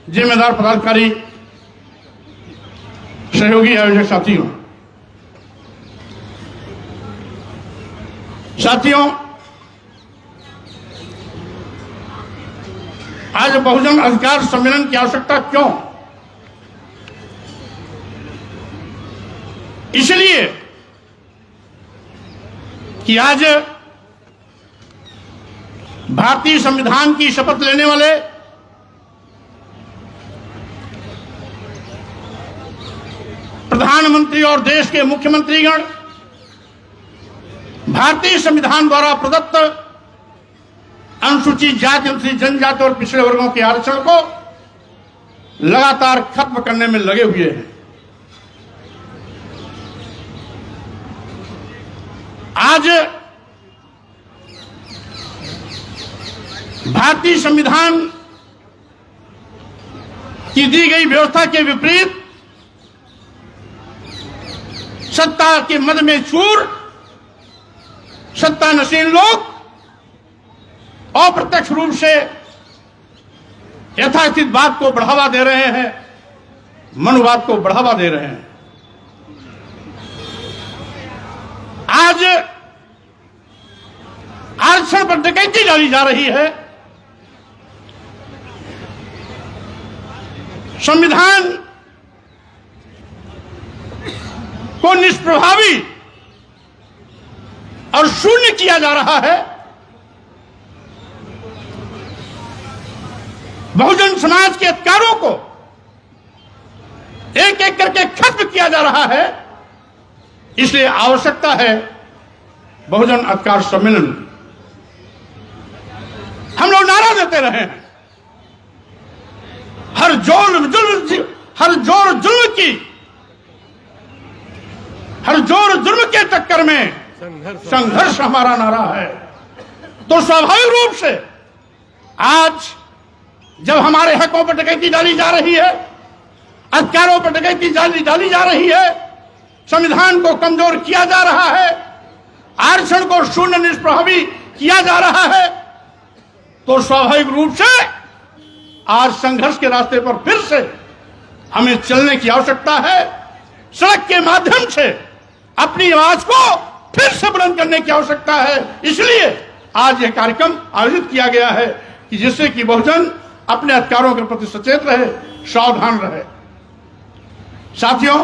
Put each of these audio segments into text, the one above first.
जिम्मेदार पदाधिकारी, सहयोगी आयोजक साथियों, आज बहुजन अधिकार सम्मेलन की आवश्यकता क्यों? इसलिए कि आज भारतीय संविधान की शपथ लेने वाले प्रधानमंत्री और देश के मुख्यमंत्रीगण भारतीय संविधान द्वारा प्रदत्त अनुसूचित जाति, अनुसूचित जनजाति और पिछड़े वर्गों के आरक्षण को लगातार खत्म करने में लगे हुए हैं। आज भारतीय संविधान की दी गई व्यवस्था के विपरीत सत्ता के मद में चूर सत्ता नशीन लोग अप्रत्यक्ष रूप से यथास्थित बात को बढ़ावा दे रहे हैं, मनुवाद को बढ़ावा दे रहे हैं। आज आरक्षण पर डकैती डाली जा रही है। संविधान को निष्प्रभावी और शून्य किया जा रहा है। बहुजन समाज के अधिकारों को एक एक करके खत्म किया जा रहा है। इसलिए आवश्यकता है बहुजन अधिकार सम्मेलन। हम लोग नारा देते रहे हैं, हर जोर जुल्म के चक्कर में संघर्ष हमारा नारा है। तो स्वाभाविक रूप से आज जब हमारे हकों पर डकैती डाली जा रही है, अधिकारों पर डकैती डाली जा रही है, संविधान को कमजोर किया जा रहा है, आरक्षण को शून्य निष्प्रभावी किया जा रहा है, तो स्वाभाविक रूप से आज संघर्ष के रास्ते पर फिर से हमें चलने की आवश्यकता है। सड़क के माध्यम से अपनी आवाज को फिर से बुलंद करने की आवश्यकता है। इसलिए आज यह कार्यक्रम आयोजित किया गया है कि जिससे कि बहुजन अपने अधिकारों के प्रति सचेत रहे, सावधान रहे। साथियों,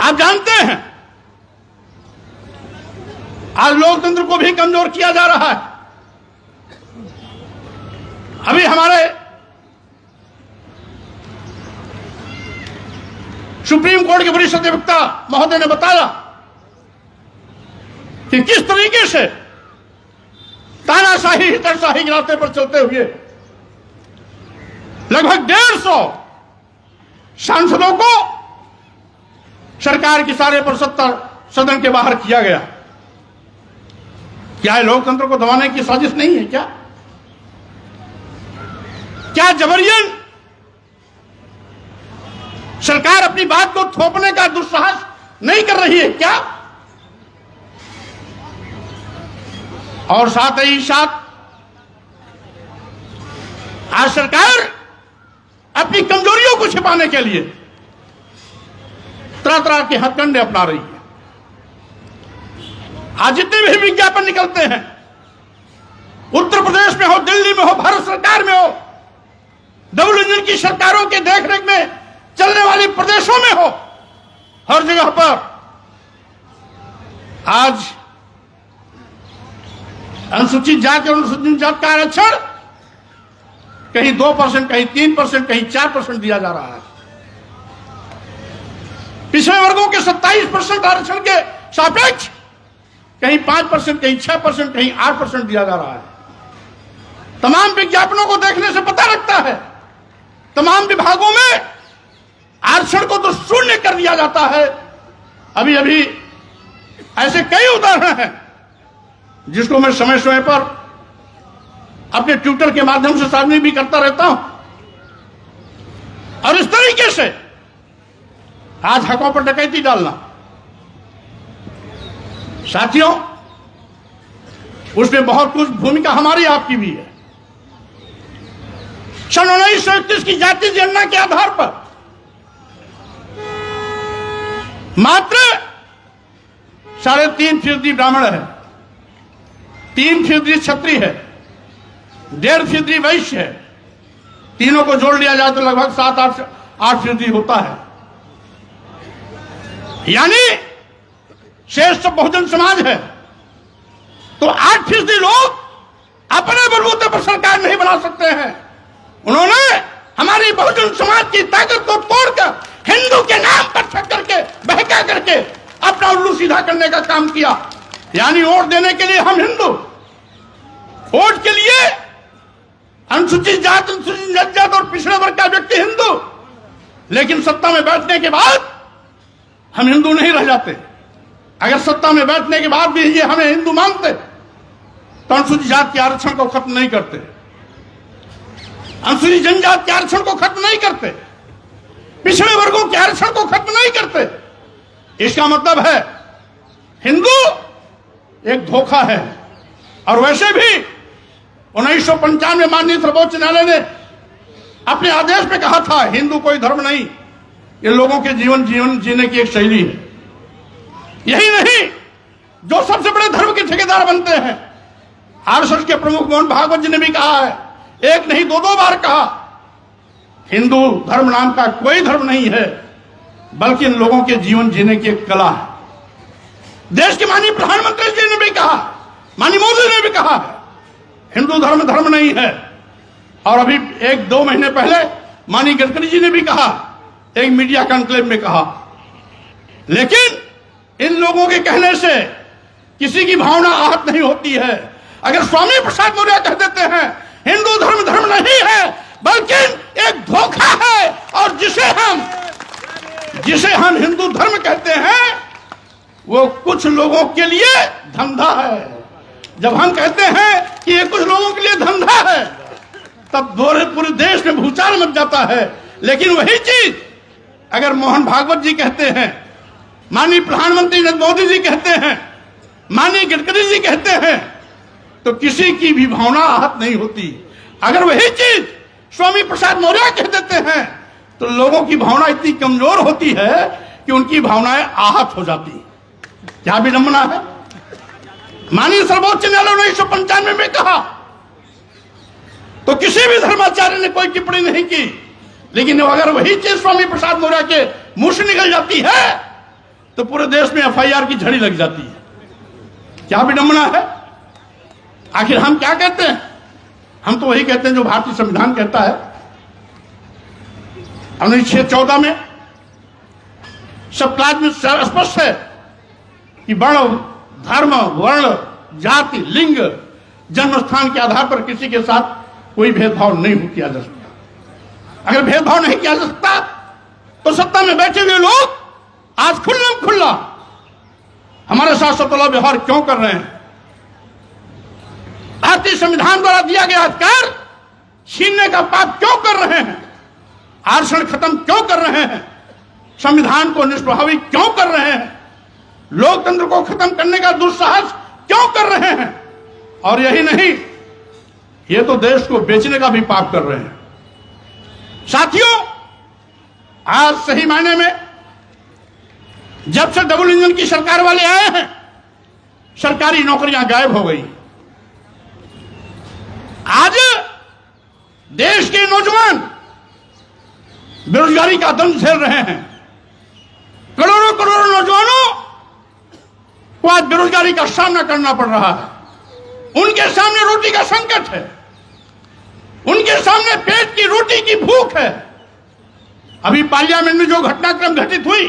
आप जानते हैं आज लोकतंत्र को भी कमजोर किया जा रहा है। अभी हमारे सुप्रीम कोर्ट के वरिष्ठ अधिवक्ता महोदय ने बताया कि किस तरीके से तानाशाही, हिटलरशाही के रास्ते पर चलते हुए लगभग 150 सांसदों को सरकार की सारे पर सदन के बाहर किया गया। क्या लोकतंत्र को दबाने की साजिश नहीं है? क्या जबरियन सरकार अपनी बात को थोपने का दुस्साहस नहीं कर रही है क्या? और साथ ही साथ आज सरकार अपनी कमजोरियों को छिपाने के लिए तरह तरह के हथकंडे अपना रही है। आज जितने भी विज्ञापन निकलते हैं, उत्तर प्रदेश में हो, दिल्ली में हो, भारत सरकार में हो, डबल इंजन की सरकारों के देखरेख में चलने वाले प्रदेशों में हो, हर जगह पर आज अनुसूचित जाति और अनुसूचित जाति का आरक्षण कहीं 2%, कहीं 3%, कहीं 4% दिया जा रहा है। पिछड़े वर्गों के 27% आरक्षण के सापेक्ष कहीं 5%, कहीं 6%, कहीं 8% दिया जा रहा है। तमाम विज्ञापनों को देखने से पता लगता है तमाम विभागों में आरक्षण को तो शून्य कर दिया जाता है। अभी अभी ऐसे कई उदाहरण हैं जिसको मैं समय समय पर अपने ट्विटर के माध्यम से साझा भी करता रहता हूं। और इस तरीके से आज हकों पर डकैती डालना, साथियों, उसमें बहुत कुछ भूमिका हमारी आपकी भी है। सन 1931 की जाति जनगणना के आधार पर मात्र 3.5% ब्राह्मण है, 3% क्षत्रिय है, 1.5% वैश्य है। तीनों को जोड़ लिया जाए तो लगभग 7-8% होता है। यानी शेष सब बहुजन समाज है। तो 8% लोग अपने बलबूते पर सरकार नहीं बना सकते हैं। उन्होंने हमारी बहुजन समाज की ताकत को तोड़कर हिंदू के नाम पर ठग करके बहका करके अपना उल्लू सीधा करने का काम किया। यानी वोट देने के लिए हम हिंदू, वोट के लिए अनुसूचित जात, अनुसूचित जनजाति और पिछड़े वर्ग का व्यक्ति हिंदू, लेकिन सत्ता में बैठने के बाद हम हिंदू नहीं रह जाते। अगर सत्ता में बैठने के बाद भी ये हमें हिंदू मानते तो अनुसूचित जाति के आरक्षण को खत्म नहीं करते, अनुसूचित जनजाति के आरक्षण को खत्म नहीं करते, पिछड़े वर्गों के आरक्षण को खत्म नहीं करते। इसका मतलब है हिंदू एक धोखा है। और वैसे भी 1995 में माननीय सर्वोच्च न्यायालय ने अपने आदेश में कहा था हिंदू कोई धर्म नहीं, ये लोगों के जीवन जीने की एक शैली है। यही नहीं, जो सबसे बड़े धर्म के ठेकेदार बनते हैं, आरएसएस के प्रमुख मोहन भागवत जी ने भी कहा है, एक नहीं 2 बार कहा, हिंदू धर्म नाम का कोई धर्म नहीं है, बल्कि इन लोगों के जीवन जीने की एक कला है। देश के माननीय प्रधानमंत्री जी ने भी कहा, माननीय मोदी ने भी कहा है, हिंदू धर्म नहीं है। और अभी 1-2 महीने पहले माननीय गडकरी जी ने भी कहा, एक मीडिया कॉन्क्लेव में कहा। लेकिन इन लोगों के कहने से किसी की भावना आहत नहीं होती है। अगर स्वामी प्रसाद मौर्य कह देते हैं हिंदू धर्म नहीं है बल्कि एक धोखा है, और जिसे हम हिंदू धर्म कहते हैं वो कुछ लोगों के लिए धंधा है। जब हम कहते हैं कि ये कुछ लोगों के लिए धंधा है, तब पूरे देश में भूचाल मच जाता है। लेकिन वही चीज अगर मोहन भागवत जी कहते हैं, माननीय प्रधानमंत्री नरेंद्र मोदी जी कहते हैं, माननीय गडकरी जी कहते हैं, तो किसी की भी भावना आहत नहीं होती। अगर वही चीज स्वामी प्रसाद मौर्य कह देते हैं तो लोगों की भावना इतनी कमजोर होती है कि उनकी भावनाएं आहत हो जाती है। क्या विडंबना है। माननीय सर्वोच्च न्यायालय 1995 में कहा तो किसी भी धर्माचार्य ने कोई टिप्पणी नहीं की, लेकिन अगर वही चीज स्वामी प्रसाद मौर्य के मुंह से निकल जाती है तो पूरे देश में एफआईआर की झड़ी लग जाती है। क्या विडंबना है। आखिर हम क्या कहते हैं? हम तो वही कहते हैं जो भारतीय संविधान कहता है। अनुच्छेद 14 में सब क्लास में स्पष्ट है कि धर्म, वर्ण, जाति, लिंग, जन्म स्थान के आधार पर किसी के साथ कोई भेदभाव नहीं किया जा सकता। अगर भेदभाव नहीं किया जा सकता तो सत्ता में बैठे हुए लोग आज खुल्ला हमारे साथ सतोला व्यवहार क्यों कर रहे हैं? भारतीय संविधान द्वारा दिया गया अधिकार छीनने का पाप क्यों कर रहे हैं? आरक्षण खत्म क्यों कर रहे हैं? संविधान को निष्प्रभावी क्यों कर रहे हैं? लोकतंत्र को खत्म करने का दुस्साहस क्यों कर रहे हैं? और यही नहीं, ये तो देश को बेचने का भी पाप कर रहे हैं। साथियों, आज सही मायने में जब से डबल इंजन की सरकार वाले आए हैं, सरकारी नौकरियां गायब हो गई। आज देश के नौजवान बेरोजगारी का दंड झेल रहे हैं। करोड़ों नौजवानों को आज बेरोजगारी का सामना करना पड़ रहा है। उनके सामने रोटी का संकट है, उनके सामने पेट की रोटी की भूख है। अभी पार्लियामेंट में जो घटनाक्रम घटित हुई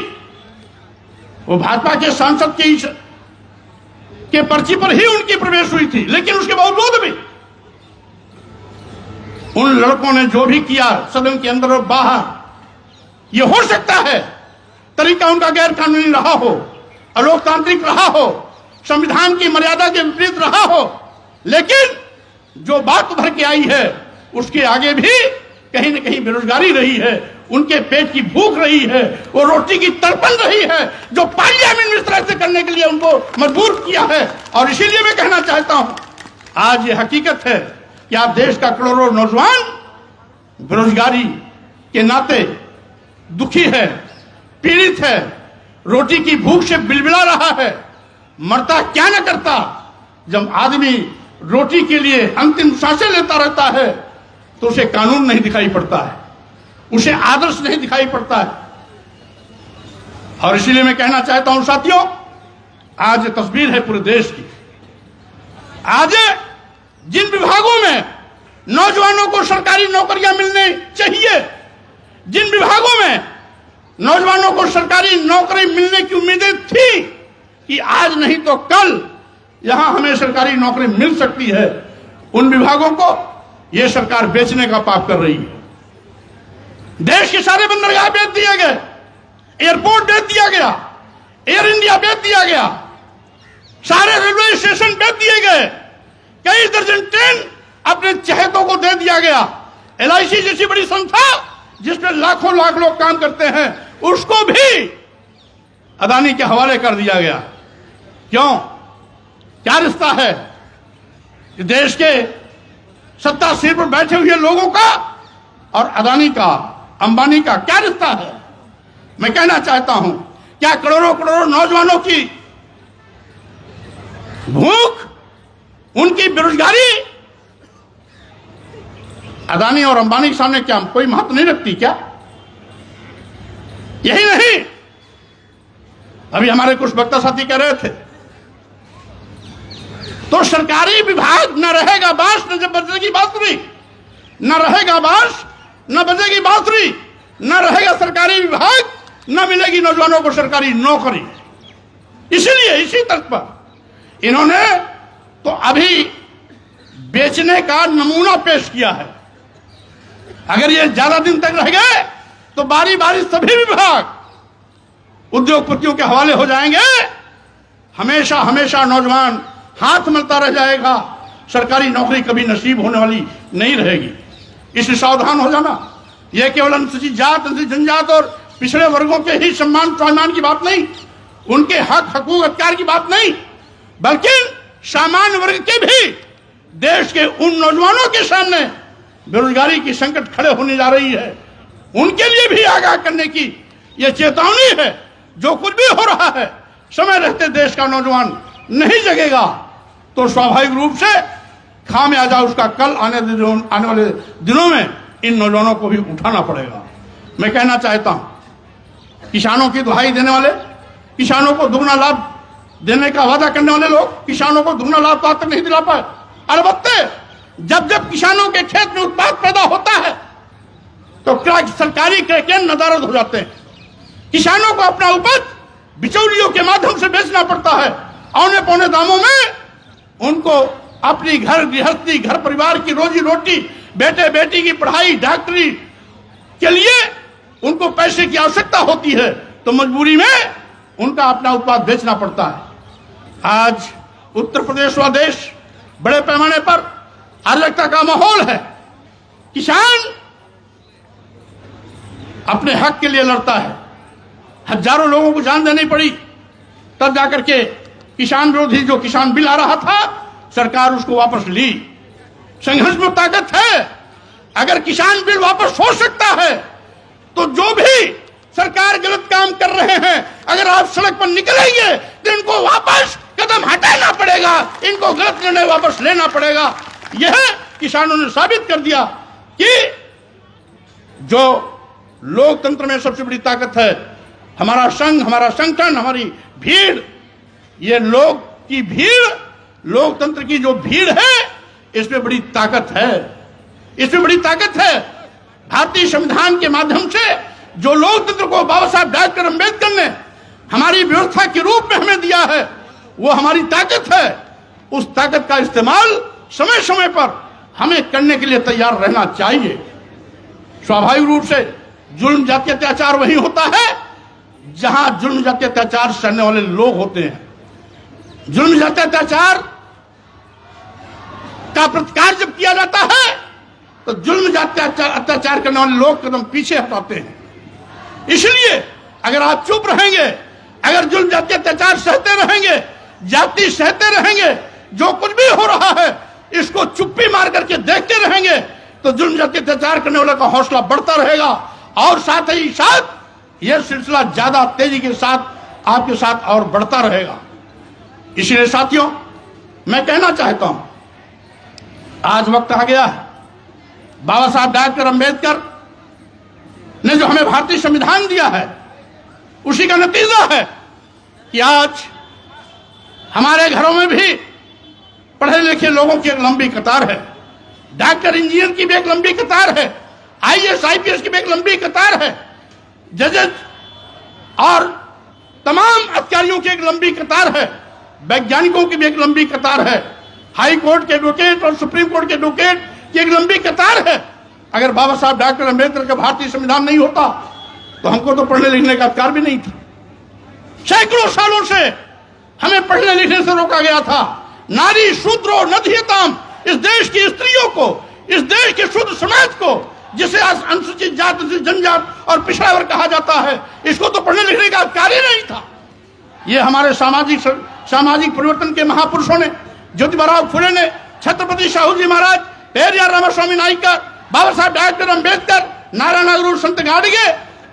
वो भाजपा के सांसद के पर्ची पर ही उनकी प्रवेश हुई थी, लेकिन उसके बावजूद भी उन लड़कों ने जो भी किया सदन के अंदर और बाहर, ये हो सकता है तरीका उनका गैर कानूनी रहा हो, अलोकतांत्रिक रहा हो, संविधान की मर्यादा के विपरीत रहा हो, लेकिन जो बात उभर के आई है उसके आगे भी कहीं न कहीं बेरोजगारी रही है, उनके पेट की भूख रही है, वो रोटी की तड़पन रही है, जो पार्लियामेंट में इस तरह से करने के लिए उनको मजबूर किया है। और इसीलिए मैं कहना चाहता हूं, आज ये हकीकत है कि आप देश का करोड़ों नौजवान बेरोजगारी के नाते दुखी है, पीड़ित है, रोटी की भूख से बिलबिला रहा है, मरता क्या न करता। जब आदमी रोटी के लिए अंतिम सांसें लेता रहता है तो उसे कानून नहीं दिखाई पड़ता है, उसे आदर्श नहीं दिखाई पड़ता है। और इसीलिए मैं कहना चाहता हूं साथियों, आज ये तस्वीर है पूरे देश की। आज जिन विभागों में नौजवानों को सरकारी नौकरियां मिलनी चाहिए, जिन विभागों में नौजवानों को सरकारी नौकरी मिलने की उम्मीदें थी कि आज नहीं तो कल यहां हमें सरकारी नौकरी मिल सकती है, उन विभागों को यह सरकार बेचने का पाप कर रही है। देश के सारे बंदरगाह बेच दिए गए, एयरपोर्ट बेच दिया गया, एयर इंडिया बेच दिया गया, सारे रेलवे स्टेशन बेच दिए गए, कई दर्जन ट्रेन अपने चहेतों को दे दिया गया। LIC जैसी बड़ी संस्था जिसमें लाखों लाख लोग काम करते हैं, उसको भी अदानी के हवाले कर दिया गया। क्यों? क्या रिश्ता है देश के सत्ता सिर पर बैठे हुए लोगों का और अदानी का, अंबानी का क्या रिश्ता है? मैं कहना चाहता हूं, क्या करोड़ों करोड़ों नौजवानों की भूख, उनकी बेरोजगारी अदानी और अंबानी के सामने क्या कोई महत्व नहीं रखती क्या? यही नहीं, अभी हमारे कुछ वक्ता साथी कह रहे थे, तो सरकारी विभाग न रहेगा बांस न जब बजेगी बांसुरी, न रहेगा बांस न बजेगी बांसुरी, न रहेगा सरकारी विभाग, न मिलेगी नौजवानों को सरकारी नौकरी। इसलिए इसी तर्क पर इन्होंने तो अभी बेचने का नमूना पेश किया है। अगर ये ज्यादा दिन तक रह गए तो बारी बारी सभी विभाग उद्योगपतियों के हवाले हो जाएंगे। हमेशा हमेशा नौजवान हाथ मलता रह जाएगा, सरकारी नौकरी कभी नसीब होने वाली नहीं रहेगी। इसलिए सावधान हो जाना। यह केवल अनुसूचित जात, अनुसूचित जनजात और पिछड़े वर्गों के ही सम्मान स्वाभिमान की बात नहीं, उनके हक हकूक अधिकार की बात नहीं, बल्कि सामान्य वर्ग के भी देश के उन नौजवानों के सामने बेरोजगारी की संकट खड़े होने जा रही है, उनके लिए भी आगाह करने की यह चेतावनी है। जो कुछ भी हो रहा है, समय रहते देश का नौजवान नहीं जगेगा तो स्वाभाविक रूप से खामियाजा उसका कल आने वाले दिनों में इन नौजवानों को भी उठाना पड़ेगा। मैं कहना चाहता हूं, किसानों की दुहाई देने वाले, किसानों को दुगना लाभ देने का वादा करने वाले लोग किसानों को दुगना लाभ आज तक नहीं दिला पाए। अलबत्ते जब जब किसानों के खेत में उत्पाद पैदा होता है तो सरकारी क्रयकेंद्र नदारद हो जाते हैं। किसानों को अपना उपज बिचौलियों के माध्यम से बेचना पड़ता है। औने पौने दामों में उनको अपनी घर गृहस्थी, घर परिवार की रोजी रोटी, बेटे बेटी की पढ़ाई, डॉक्टरी के लिए उनको पैसे की आवश्यकता होती है, तो मजबूरी में उनका अपना उत्पाद बेचना पड़ता है। आज उत्तर प्रदेश व देश बड़े पैमाने पर अराजकता का माहौल है। किसान अपने हक के लिए लड़ता है, हजारों लोगों को जान देनी पड़ी, तब जाकर के किसान विरोधी जो किसान बिल आ रहा था, सरकार उसको वापस ली। संघर्ष में ताकत है। अगर किसान बिल वापस हो सकता है तो जो भी सरकार गलत काम कर रहे हैं, अगर आप सड़क पर निकलेंगे तो इनको वापस कदम हटाना पड़ेगा, इनको गलत निर्णय वापस लेना पड़ेगा। यह किसानों ने साबित कर दिया कि जो लोकतंत्र में सबसे बड़ी ताकत है, हमारा संघ, हमारा संगठन, हमारी भीड़, ये लोग की भीड़, लोकतंत्र की जो भीड़ है, इसमें बड़ी ताकत है, इसमें बड़ी ताकत है। भारतीय संविधान के माध्यम से जो लोकतंत्र को बाबा साहब डॉक्टर अम्बेडकर ने हमारी व्यवस्था के रूप में हमें दिया है, वो हमारी ताकत है। उस ताकत का इस्तेमाल समय समय पर हमें करने के लिए तैयार रहना चाहिए। स्वाभाविक रूप से जुल्म, जाति, अत्याचार वही होता है जहां जुल्म, जाति, अत्याचार करने वाले लोग होते हैं। जुल्म, जाति, अत्याचार का प्रतिकार जब किया जाता है तो जुल्म, जाति, अत्याचार करने वाले लोग कदम पीछे हटाते हैं। इसलिए अगर आप चुप रहेंगे, अगर जुल्म, जाति, अत्याचार सहते रहेंगे, जाति सहते रहेंगे, जो कुछ भी हो रहा है इसको चुप्पी मार करके देखते रहेंगे, तो जुल्म जाति अत्याचार करने वाले का हौसला बढ़ता रहेगा और साथ ही साथ यह सिलसिला ज्यादा तेजी के साथ आपके साथ और बढ़ता रहेगा। इसलिए साथियों, मैं कहना चाहता हूं, आज वक्त आ गया है, बाबा साहब डॉक्टर अंबेडकर ने जो हमें भारतीय संविधान दिया है उसी का नतीजा है कि आज हमारे घरों में भी पढ़े लिखे लोगों की एक लंबी कतार है, डॉक्टर इंजीनियर की भी एक लंबी कतार है, आईएएस आईपीएस की भी एक लंबी कतार है, जजेस और तमाम अधिकारियों की एक लंबी कतार है, वैज्ञानिकों की भी एक लंबी कतार है, हाई कोर्ट के एडवोकेट और सुप्रीम कोर्ट के एडवोकेट की एक लंबी कतार है। अगर बाबा साहब डॉक्टर अंबेडकर का भारतीय संविधान नहीं होता तो हमको तो पढ़ने लिखने का अधिकार भी नहीं था। सैकड़ों सालों से हमें पढ़ने लिखने से रोका गया था। नारी शूद्रो नधियताम, इस देश की स्त्रियों को, इस देश के शुद्ध समाज को, जिसे आज अनुसूचित जात, जनजात और पिछड़ा वर्ग कहा जाता है, इसको तो पढ़ने लिखने का अधिकार ही नहीं था। ये हमारे सामाजिक परिवर्तन के महापुरुषों ने, ज्योतिबा फुले ने, छत्रपति शाहू जी महाराज, पेरियार रामास्वामी नायकर, बाबा साहब डॉक्टर अंबेडकर, नारायण गुरु संत गाडगे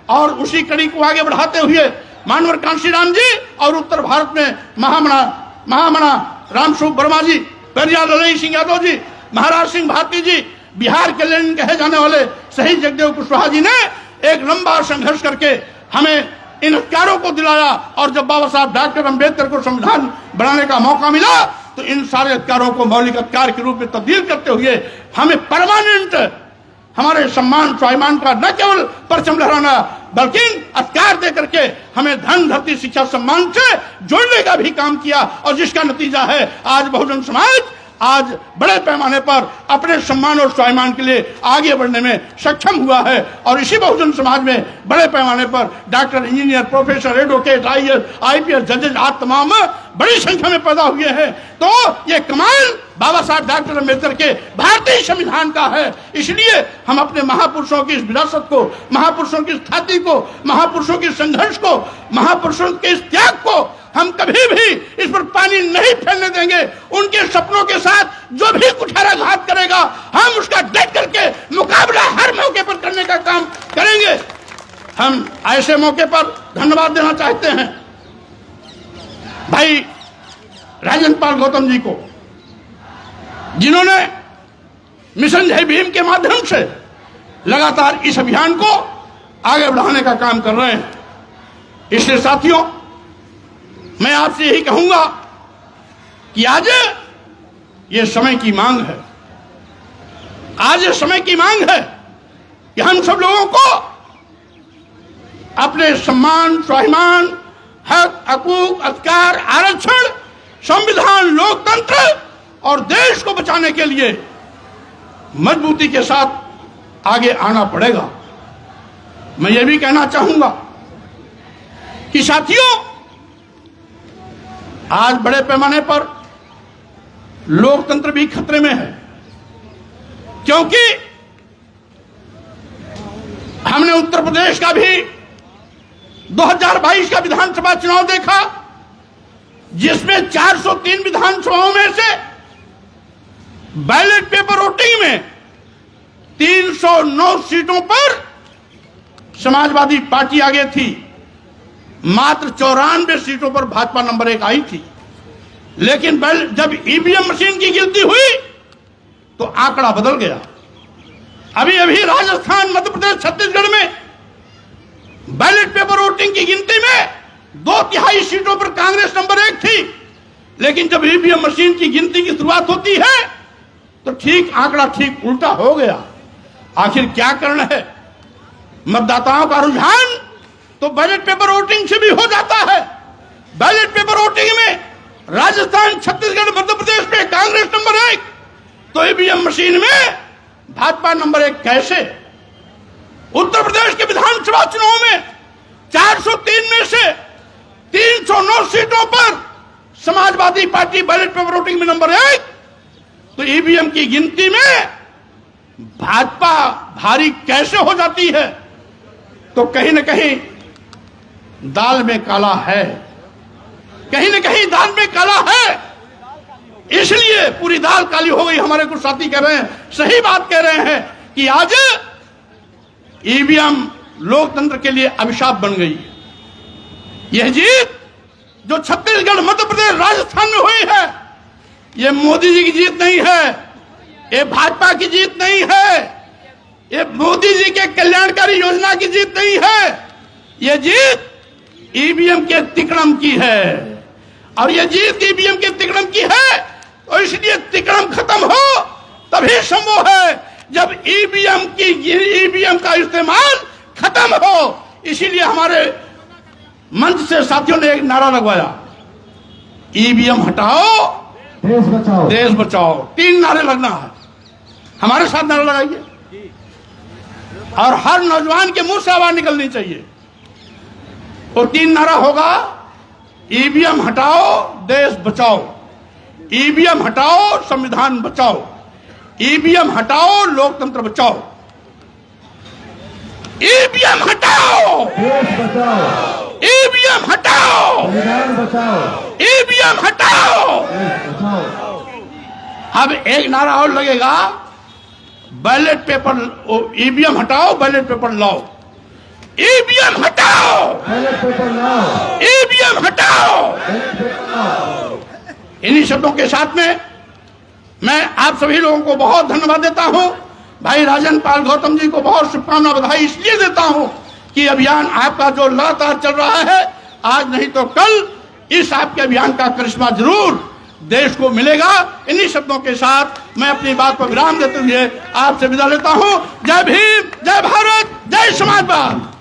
और उसी कड़ी को आगे बढ़ाते हुए मानवर कांशीराम जी और उत्तर भारत में महामना रामस्वरूप वर्मा जी, पेरियार ललई सिंह यादव जी, महाराज सिंह भारती जी, बिहार के लेनिन कहे जाने वाले शहीद जगदेव कुशवाहा जी ने एक लंबा संघर्ष करके हमें इन अधिकारों को दिलाया। और जब बाबा साहब डॉक्टर अंबेडकर को संविधान बनाने का मौका मिला तो इन सारे अधिकारों को मौलिक अधिकार के रूप में तब्दील करते हुए हमें परमानेंट हमारे सम्मान स्वाभिमान का न केवल परचम लहराना बल्कि अधिकार दे करके हमें धन धरती शिक्षा सम्मान से जोड़ने का भी काम किया। और जिसका नतीजा है आज बहुजन समाज आज बड़े पैमाने पर अपने सम्मान और स्वाभिमान के लिए आगे बढ़ने में सक्षम हुआ है। और इसी बहुजन समाज में बड़े पैमाने पर doctor, engineer, professor, advocate, IAS IPS जजेज आज तमाम बड़ी संख्या में पैदा हुए हैं। तो ये कमाल बाबा साहब डॉक्टर अंबेडकर के भारतीय संविधान का है। इसलिए हम अपने महापुरुषों की इस विरासत को, महापुरुषों की इस ख्याति को, महापुरुषों के संघर्ष को, महापुरुषों के इस त्याग को हम कभी भी इस पर पानी नहीं फैलने देंगे। उनके सपनों के साथ जो भी कुठाराघात करेगा हम उसका डट करके मुकाबला हर मौके पर करने का काम करेंगे। हम ऐसे मौके पर धन्यवाद देना चाहते हैं भाई राजेंद्र पाल गौतम जी को, जिन्होंने मिशन जय भीम के माध्यम से लगातार इस अभियान को आगे बढ़ाने का काम कर रहे हैं। इसलिए साथियों, मैं आपसे यही कहूंगा कि आज ये समय की मांग है, आज ये समय की मांग है कि हम सब लोगों को अपने सम्मान स्वाभिमान, हक हकूक, अधिकार, आरक्षण, संविधान, लोकतंत्र और देश को बचाने के लिए मजबूती के साथ आगे आना पड़ेगा। मैं ये भी कहना चाहूंगा कि साथियों, आज बड़े पैमाने पर लोकतंत्र भी खतरे में है, क्योंकि हमने उत्तर प्रदेश का भी 2022 का विधानसभा चुनाव देखा, जिसमें 403 विधानसभाओं में से बैलेट पेपर वोटिंग में 309 सीटों पर समाजवादी पार्टी आगे थी, मात्र 94 सीटों पर भाजपा नंबर 1 आई थी। लेकिन जब ईवीएम मशीन की गिनती हुई तो आंकड़ा बदल गया। अभी अभी राजस्थान, मध्य प्रदेश, छत्तीसगढ़ में बैलेट पेपर वोटिंग की गिनती में 2/3 सीटों पर कांग्रेस नंबर 1 थी। लेकिन जब ईवीएम मशीन की गिनती की शुरुआत होती है तो ठीक आंकड़ा ठीक उल्टा हो गया। आखिर क्या कारण है? मतदाताओं का रुझान तो बैलेट पेपर वोटिंग से भी हो जाता है। बैलेट पेपर वोटिंग में राजस्थान, छत्तीसगढ़, मध्य प्रदेश में कांग्रेस नंबर 1, तो ईवीएम मशीन में भाजपा नंबर 1 कैसे? उत्तर प्रदेश के विधानसभा चुनाव में 403 में से 309 सीटों पर Samajwadi party ballot paper voting में नंबर 1, तो ईवीएम की गिनती में भाजपा भारी कैसे हो जाती है? तो कहीं न कहीं दाल में काला है, कहीं न कहीं दाल में काला है। इसलिए पूरी दाल काली हो गई। हमारे कुछ साथी कह रहे हैं, सही बात कह रहे हैं कि आज ईवीएम लोकतंत्र के लिए अभिशाप बन गई है। यह जीत जो छत्तीसगढ़, मध्य प्रदेश, राजस्थान में हुई है, यह मोदी जी की जीत नहीं है, ये भाजपा की जीत नहीं है, ये मोदी जी के कल्याणकारी योजना की जीत नहीं है, यह जीत ईवीएम के तिकड़म की है। और यह जीत ईवीएम के तिकड़म की है, तो इसलिए तिकड़म खत्म हो तभी संभव है जब ईवीएम का इस्तेमाल खत्म हो। इसीलिए हमारे मंच से साथियों ने एक नारा लगवाया, ईवीएम हटाओ, देश बचाओ, देश बचाओ। 3 नारे लगना है, हमारे साथ नारा लगाइए और हर नौजवान के मुंह से आवाज निकलनी चाहिए। और 3 नारा होगा, ईवीएम हटाओ, देश बचाओ, ईवीएम हटाओ, संविधान बचाओ, ईवीएम हटाओ, लोकतंत्र बचाओ। ईवीएम हटाओ, देश बचाओ, ईवीएम हटाओ, संविधान बचाओ, ईवीएम हटाओ। देश बचाओ। अब एक नारा और लगेगा, बैलेट पेपर, ईवीएम हटाओ, बैलेट पेपर लाओ, ईवीएम हटाओ, बैलेट पेपर लाओ, ईवीएम हटाओ। बैलेट पेपर लाओ। इन्हीं शब्दों के साथ में मैं आप सभी लोगों को बहुत धन्यवाद देता हूं। भाई राजन पाल गौतम जी को बहुत शुभकामना, बधाई इसलिए देता हूं कि अभियान आपका जो लगातार चल रहा है, आज नहीं तो कल इस आपके अभियान का करिश्मा जरूर देश को मिलेगा। इन्हीं शब्दों के साथ मैं अपनी बात पर विराम देते हुए आपसे विदा लेता हूं। जय भीम, जय भारत, जय समाजवाद।